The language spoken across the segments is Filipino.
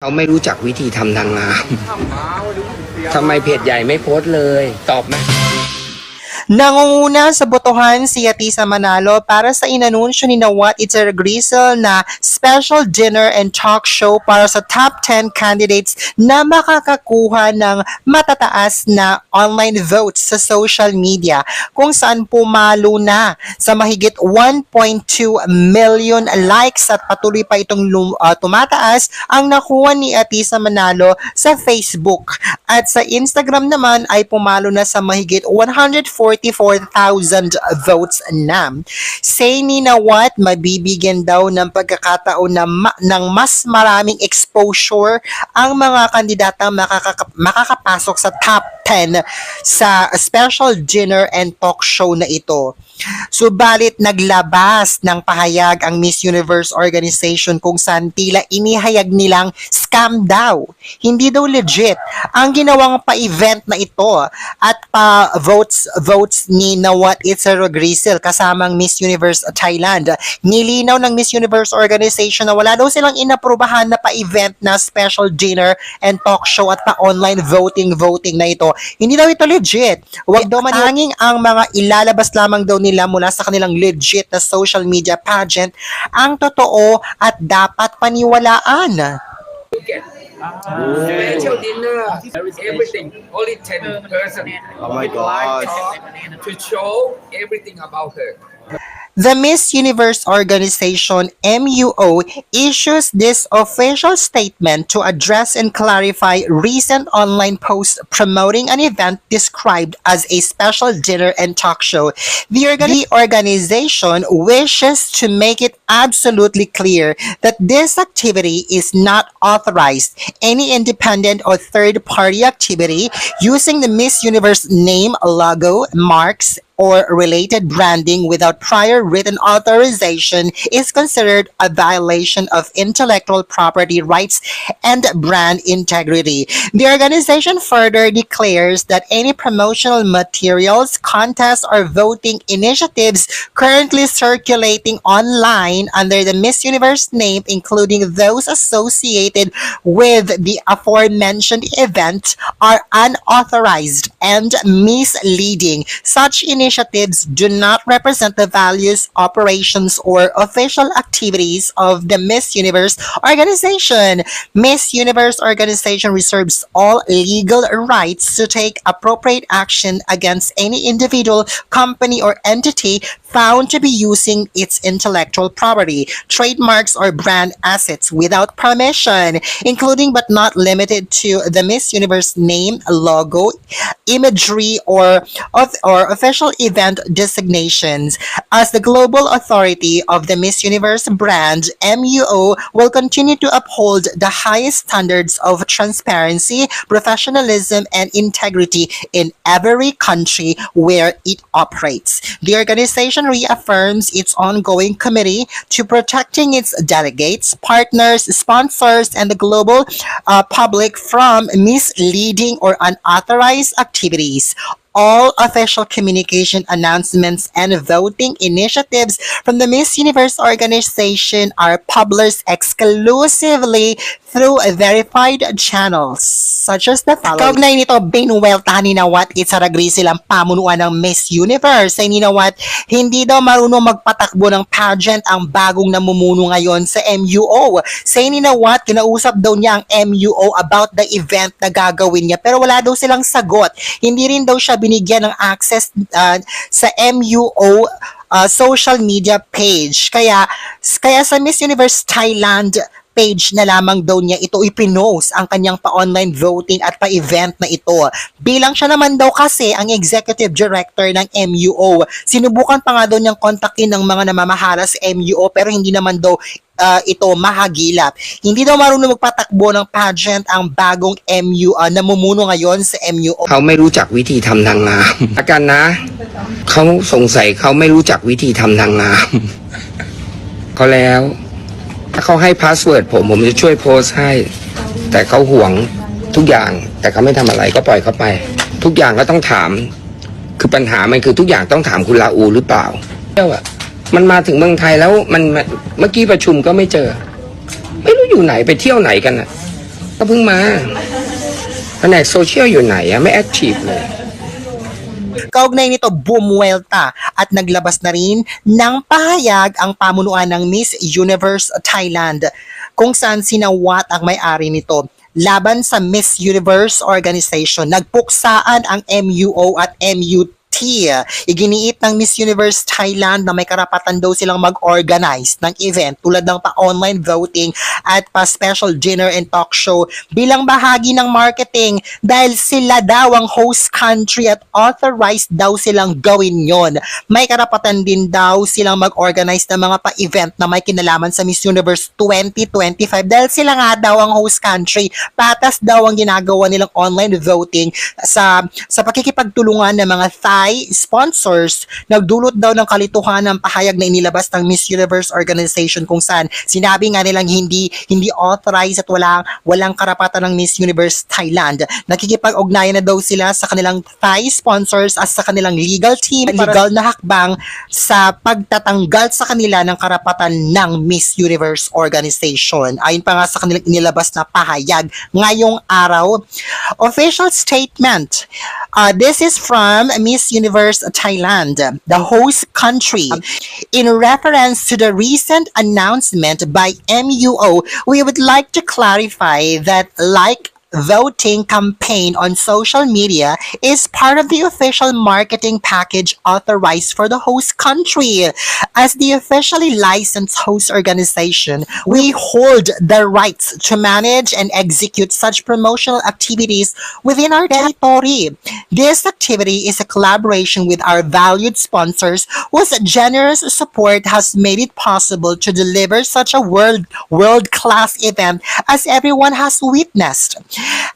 เขาไม่รู้จักวิธีทำนางงาม ทำไมเพจใหญ่ไม่โพสต์เลย ตอบไหม Nangunguna sa botohan si Atisa Manalo para sa inanunsyo ni Nawat Itsaragrisel na special dinner and talk show para sa top 10 candidates na makakakuha ng matataas na online votes sa social media kung saan pumalo na sa mahigit 1.2 million likes at patuloy pa itong tumataas ang nakuha ni Atisa Manalo sa Facebook. At sa Instagram naman ay pumalo na sa mahigit 144,000 votes na. Say ni Nawat, mabibigyan daw ng pagkakataon na ng mas maraming exposure ang mga kandidatang makakapasok sa top 10 sa special dinner and talk show na ito. Subalit naglabas ng pahayag ang Miss Universe organization kung saan tila inihayag nilang scam daw. Hindi daw legit ang ginawang pa-event na ito at pa-votes ni Nawat Itsaragrisel kasamang Miss Universe Thailand. Nilinaw ng Miss Universe organization na wala daw silang inaprubahan na pa-event na special dinner and talk show at pa-online voting na ito. Hindi daw ito legit. Huwag daw mananging ang mga ilalabas lamang daw nila mula sa kanilang legit na social media pageant ang totoo at dapat paniwalaan. Special dinner, everything, only 10 person. Oh my gosh. To show everything about her. The Miss Universe organization MUO issues this official statement to address and clarify recent online posts promoting an event described as a special dinner and talk show. The organization wishes to make it absolutely clear that this activity is not authorized. Any independent or third-party activity using the Miss Universe name, logo, marks, or related branding without prior written authorization is considered a violation of intellectual property rights and brand integrity. The organization further declares that any promotional materials, contests, or voting initiatives currently circulating online under the Miss Universe name, including those associated with the aforementioned event, are unauthorized and misleading. Such initiatives do not represent the values, operations, or official activities of the Miss Universe organization. Miss Universe organization reserves all legal rights to take appropriate action against any individual, company, or entity found to be using its intellectual property, trademarks, or brand assets without permission, including but not limited to the Miss Universe name, logo, imagery, or official event designations. As the global authority of the Miss Universe brand, MUO will continue to uphold the highest standards of transparency, professionalism, and integrity in every country where it operates. The organization reaffirms its ongoing commitment to protecting its delegates, partners, sponsors, and the global public from misleading or unauthorized activities. All official communication announcements and voting initiatives from the Miss Universe organization are published exclusively through verified channels such as the following. Kaugnay nito, binuweltahan ni Nawat Itsaragrisel ang pamunuan ng Miss Universe. Ay ni Nawat, hindi daw marunong magpatakbo ng pageant ang bagong namumuno ngayon sa MUO. Sa ni Nawat, kinausap daw niya ang MUO about the event na gagawin niya pero wala daw silang sagot. Hindi rin daw siya binigyan ng access sa MUO social media page. Kaya sa Miss Universe Thailand page na lamang daw niya ito ipinost ang kanyang pa-online voting at pa-event na ito. Bilang siya naman daw kasi ang executive director ng MUO. Sinubukan pa nga daw niyang kontakin ng mga namamahala sa MUO pero hindi naman daw ito mahagilap. Hindi daw marunong magpatakbo ng pageant ang bagong namumuno ngayon sa MUO. เขาไม่รู้จักวิธีทำนางงาม อากันนะ เขาสงสัยเขาไม่รู้จักวิธีทำนางงาม เขาแล้ว ถ้าเขาให้พาสเวิร์ดผมจะช่วยโพสต์ให้ แต่เขาหวงทุกอย่าง แต่เขาไม่ทำอะไรก็ปล่อยเขาไป ทุกอย่างก็ต้องถาม คือปัญหามันคือทุกอย่างต้องถามคุณลาอูหรือเปล่ามันมาถึงเมืองไทยแล้วมันเมื่อกี้ประชุมก็ไม่เจอ ไม่รู้อยู่ไหนไปเที่ยวไหนกันน่ะ ก็เพิ่งมาแผนกโซเชียลอยู่ไหนอะไม่แอคทีฟเลย Kaugnay nito, bumuwelta at naglabas na rin ng pahayag ang pamunuan ng Miss Universe Thailand kung saan sinawat ang may-ari nito. Laban sa Miss Universe organization, nagpuksaan ang MUO at MUT. Iginiit ng Miss Universe Thailand na may karapatan daw silang mag-organize ng event tulad ng pa-online voting at pa-special dinner and talk show bilang bahagi ng marketing dahil sila daw ang host country at authorized daw silang gawin yon. May karapatan din daw silang mag-organize ng mga pa-event na may kinalaman sa Miss Universe 2025 dahil sila nga daw ang host country. Patas daw ang ginagawa nilang online voting sa pakikipagtulungan ng mga Thai sponsors. Nagdulot daw ng kalituhan ng pahayag na inilabas ng Miss Universe organization kung saan sinabi nga nilang hindi authorized at walang karapatan ng Miss Universe Thailand. Nakikipag-ugnayan na daw sila sa kanilang Thai sponsors at sa kanilang legal team, legal na hakbang sa pagtatanggal sa kanila ng karapatan ng Miss Universe organization. Ayon pa nga sa kanilang inilabas na pahayag ngayong araw. Official statement. This is from Miss Universe Thailand, the host country. In reference to the recent announcement by MUO, we would like to clarify that voting campaign on social media is part of the official marketing package authorized for the host country. As the officially licensed host organization, we hold the rights to manage and execute such promotional activities within our territory. This activity is a collaboration with our valued sponsors whose generous support has made it possible to deliver such a world-class event as everyone has witnessed.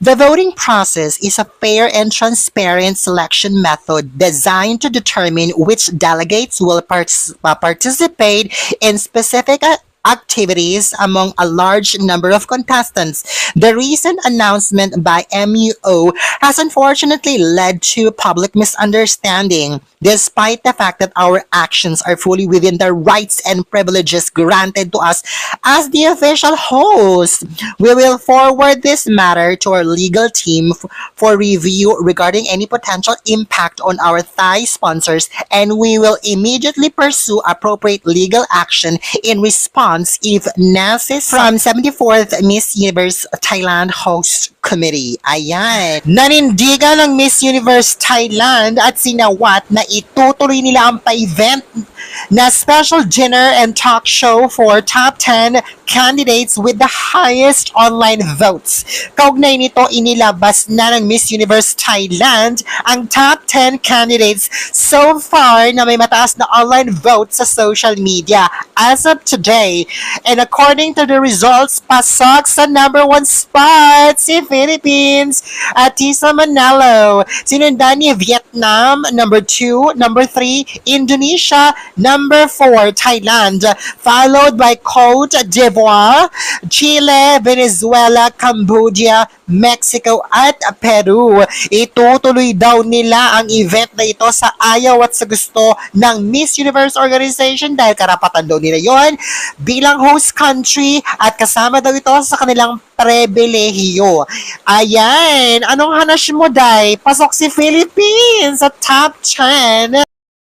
The voting process is a fair and transparent selection method designed to determine which delegates will participate in specific activities among a large number of contestants. The recent announcement by MUO has unfortunately led to public misunderstanding. Despite the fact that our actions are fully within the rights and privileges granted to us as the official host, we will forward this matter to our legal team for review regarding any potential impact on our Thai sponsors, and we will immediately pursue appropriate legal action in response if necessary. From 74th Miss Universe Thailand Host Committee. Ayan. Nanindigan ng Miss Universe Thailand at sinawat na itutuloy nila ang pa-event na special dinner and talk show for top 10 candidates with the highest online votes. Kaugnay nito, inilabas na ng Miss Universe Thailand ang top 10 candidates so far na may mataas na online votes sa social media as of today. And according to the results, pasok sa number 1 spot si Philippines at Tisa Manalo. Sinundan ni Vietnam, number 2, number 3, Indonesia, number 4, Thailand, followed by Cote d'Ivoire, Chile, Venezuela, Cambodia, Mexico, at Peru. Itutuloy daw nila ang event na ito sa ayaw at sa gusto ng Miss Universe organization dahil karapatan daw nila yon bilang host country at kasama daw ito sa kanilang pribilehiyo. Ayan, anong hanash mo, Day? Pasok si Philippines sa top 10.